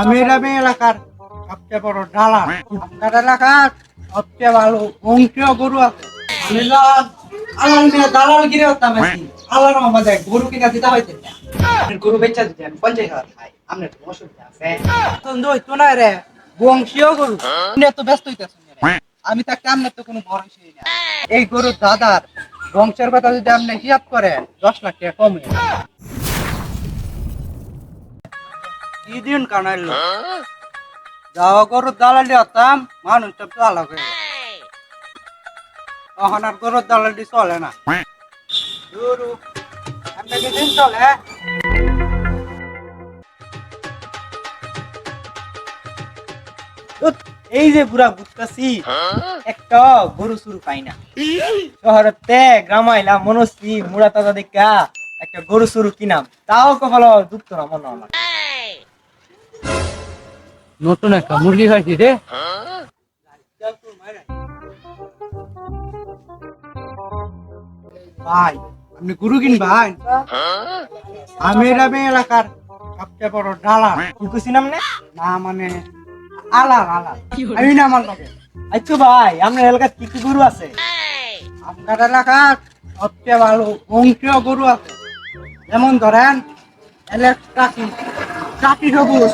আমি এলাকার সবচেয়ে বড় দালাল। আপনার এলাকার সবচেয়ে ভালো বংশীয় গরু আছে। আমি আলাল মিয়া দালাল গিরে হতাম আছি। আল্লাহর রহমতে গরু কিনা দিতে হইতে না। গরু বেচা দিতে আমি 50,000 খাই। আপনার কোনো অসুবিধা আছে? পছন্দ হইতো না রে। বংশীয় গরু। আপনি এত ব্যস্ত হইতেছেন রে। আমি তাকে আপনার তো কোনো ভরসাই না। এই গরুর দাদার বংশের কথা যদি আপনি হিসাব করেন 10 লাখ টাকা কমে। কি দিন কানাইলো? যাওয়া গরুর দালালি হতাম মানুষ সব চালাক হয়ে গেল। তখন আর গরুর দালালি চলে না। গরু আপনাকে দিন চলে। উৎ, এই যে পুরা বুঝতেছি একটা গরু শুরু পাই না শহরতে গ্রাম আইলাম মনস্বী মুড়া তাজা দেখা একটা গরু শুরু কিনাম তাও কপাল দুঃখ না মনে আমার নতুন একটা মুরগি খাইছি রে ভাই আপনি গরু কিনবেন আমি এলাকার সবচেয়ে বড় দালাল কি চিনাম না মানে আলাল আলাল আমি না আমার লগে আচ্ছা ভাই আপনার এলাকার কি কি গরু আছে আপনার এলাকার সবচেয়ে ভালো বংশীয় গরু আছে যেমন ধরেন টাকি টাকি সবুজ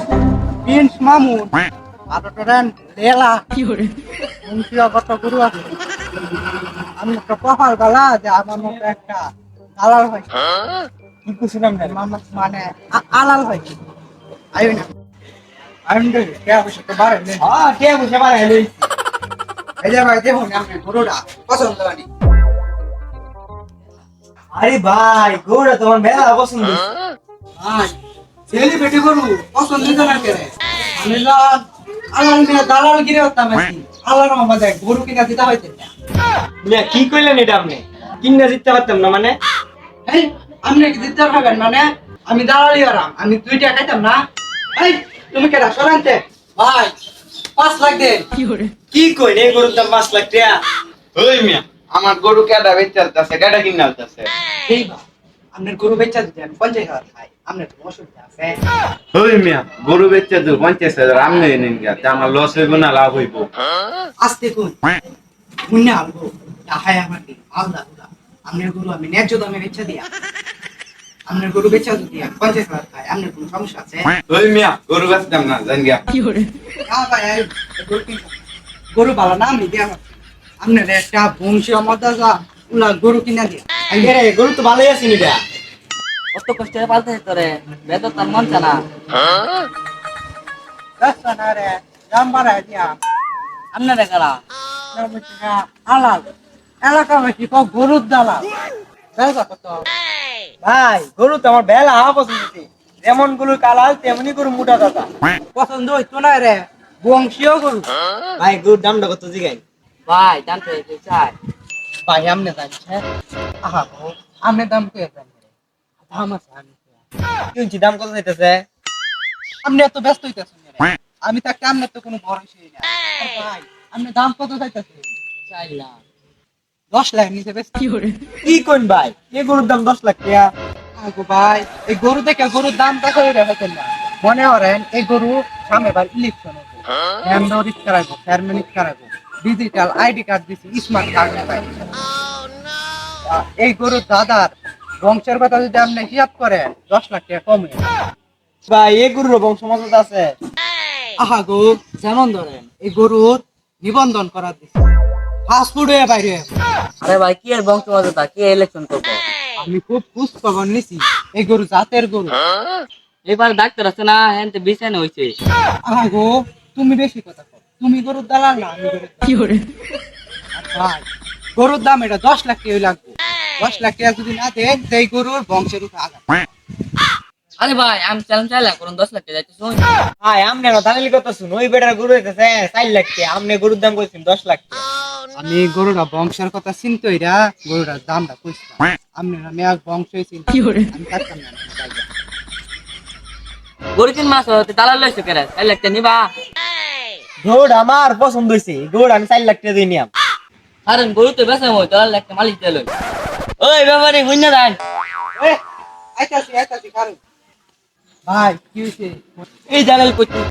প্রিন্স মামুন আর ধরেন লেলা বংশীয় কত গরু আছে আমি একটা কপাল গালা যে আমার মতো একটা দালাল হয় কি খুশি নাম মানে আলাল হয় আইও না আমি কে বসে তো বারে নে হ্যাঁ কে বসে বারে লই এই যে ভাই দেখুন আপনি গরুটা পছন্দ হয়নি আরে ভাই গরুটা তোমার মেলা পছন্দ ভাই সেলিব্রিটি গরু পছন্দ হইতো না কেন আমি আলাল মিয়া দালাল গিরে হতাম আছি আল্লাহর রহমতে গরু কিনা দিতে হইতে না মিয়া কি কইলেন এটা আপনি কিনা জিততে পারতাম না মানে এই আপনি কি দিতে পারবেন মানে আমি দালালি আরাম আমি 2 টাকা খাইতাম না এই তুমি কেডা সরান্তে ভাই 5 লাখ দে কি কইন এই গরুর দাম 5 লাখ টাকা ওই মিয়া আমার গরু কেডা বেচালতাছে কেডা কিনালতাছে এই ভাই আপনার গরু বেচা দিতে আমি 50,000 খাই আপনার কোনো অসুবিধা আছে ওই মিয়া গরু বেচা তো 50,000 আমনে নেন গা তা আমার লস হইব না লাভ হইব আস্তে কোন মুন্না আলবো তাহাই আমার কি আল্লাহ আল্লাহ আপনার গরু আমি ন্যায্য দামে বেচা দিয়া আপনার গরু বেচা দিতে আমি 50,000 খাই আপনার কোনো সমস্যা আছে ওই মিয়া গরু বেচতাম না জান গা না ভাই গরু কিনতাম গরু ভালো না আমি দিয়া আপনার একটা বংশীয় মদাজা উলা গরু কিনা দিয়া আরে গরু তো ভালোই আছে নিবা কত কষ্টে পালতে তোরে বেদর তার মন চানা দশনা রে দাম বাড়াই দিয়া আপনারে কারা আলাল এলাকা বেশি গরুর দালাল বেচা কত ভাই গরু তো আমার বেলা পছন্দ হইছে যেমন গরুর কালার তেমনি গরু মোটা দাদা পছন্দ হইতো না রে বংশীয় গরু ভাই গরুর দামটা কত জিগাই ভাই জানতে চাই ভাই আমনে জানছে আহা গো আমনে দাম কে জানেন দাম আছে আমি কিনছি দাম কত চাইতেছে আপনি এত ব্যস্ত হইতেছেন আমি তাকে আমনে তো কোনো ভরসাই না ভাই আপনি দাম কত চাইতেছেন চাইলাম 10 লাখ নিতে ব্যস্ত কি কইন ভাই এই গরুর দাম 10 লাখ টাকা আগো ভাই এই গরু দেখে গরুর দাম তা করে রাখেন না মনে করেন এই গরু সামনে বার ইলেকশন হবে মেম্বারিক করাবো চেয়ারম্যানিক করাবো ডিজিটাল আইডি কার্ড দিছি স্মার্ট কার্ড পাই এই গরুর দাদার বংশের কথা যদি আপনি হিসাব করেন 10 লাখ টাকা কমে ভাই এই গরুর বংশ মজা আছে আহা গো যেমন ধরেন এই গরুর নিবন্ধন করা দিছে ফাস্টফুড হয়ে বাইরে আরে ভাই কি আর বংশ মজা কি ইলেকশন করবো আমি খুব খুশ খবর নিছি এই গরু জাতের গরু এবার ডাক্তার আছে না হ্যাঁ বিছানো হয়েছে আহা গো তুমি বেশি কথা কও তুমি গরুর দালাল না আমি গরুর কি করে ভাই গরুর দাম এটা 10 লাখ টাকা লাগবে 10 লাখ টাকা যদি না দেন সেই গরুর বংশের উপর আঘাত আরে ভাই আমি চ্যালেঞ্জ চাইলাম করুন 10 লাখ টাকা যাইতে শুন ভাই আমনে না দালালি কত শুন ওই বেটার গরু হইতেছে 4 লাখ টাকা আমনে গরুর দাম কইছেন 10 লাখ টাকা আমি গরুরা বংশের কথা চিন্তা হইরা গরুটার দামটা কইছিলাম আপনি আমি এক বংশই চিন্তা আমি কাটতাম না গরু কিন মাস হতে দালাল লইছো কেন 4 লাখ টাকা নিবা গরুর আমার পছন্দ হইছে গরুর আমি 4 লাখ টাকা দিয়ে নিয়াম আরে গরু তো বেচা মই 4 লাখ টাকা মালিক দিল ওই ব্যাপারে হুইনা দেন আইতাছি কারণ ভাই কি হয়েছে? এই জানাল করছিস